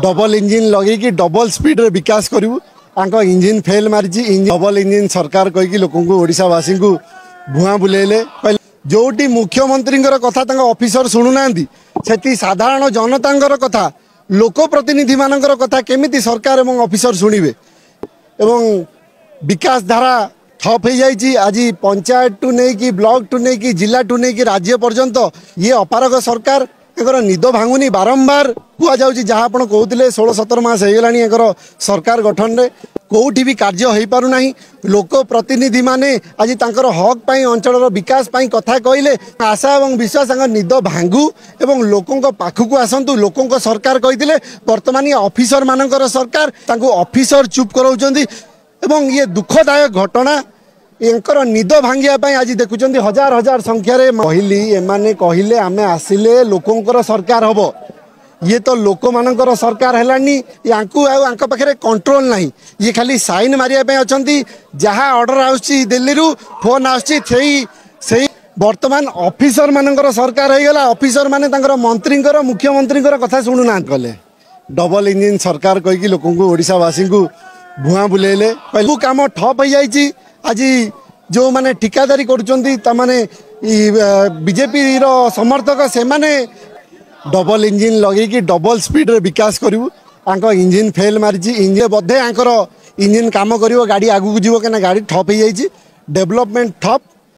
Double engine लगे कि double speed रे विकास करू इंजिन फेल मारी डबल इंजिन सरकार कहीकि लोक ओडावासी को भुआ बुलेले जोटी मुख्यमंत्री कथा ऑफिसर शुणुना से साधारण जनता कथा लोक प्रतिनिधि मान कथा केमिति सरकार एवं ऑफिसर शुणिबे एवं विकास धारा ठप हो जाइए। आज पंचायत टू नहीं कि ब्लॉक टू नहीं कि जिला टू नहीं कि राज्य पर्यंत ये अपारग सरकार निद भांगुनी बारंबार कहुआ जहाँ आप कहते 16-17 मास हो सरकार गठन में कौटी भी कार्य हो पारना लोक प्रतिनिधि माने आज तांकर हक पाई अंचल विकास पाई कथा कहले आशा और विश्वास निद भांगू एवं लोकों पाखक आसतु लोकों सरकार कहते बर्तमान ऑफिसर मानकर सरकार तांको ऑफिसर चुप कराउछंदी एवं ये दुखदायक घटना एंकर निद भांगिया आज देखुं हजार हजार संख्यार कहली एमाने कहले आमे आसिले लोकों सरकार हम ये तो लोक मानकर सरकार है पाखे कंट्रोल नहीं ये खाली साइन मारिया अच्छा जहाँ ऑर्डर आउची दिल्ली फोन आसी वर्तमान ऑफिसर मानकर सरकार हो गला ऑफिसर माने मंत्री मुख्यमंत्री कथा शुणुना कले डबल इंजिन सरकार कहीकि लोक ओडावासी को भुआ बुलेले सब कम ठप हो जाइए। आज जो माने ठिकादारी करुँचे बीजेपी समर्थक से माने डबल इंजिन लगे कि डबल स्पीड रे विकास करू इंजिन फेल मारी इंजिन बधे इंजिन काम कर गाड़ी आगू जीव क्या गाड़ी ठप हो जाइए डेवलपमेंट ठप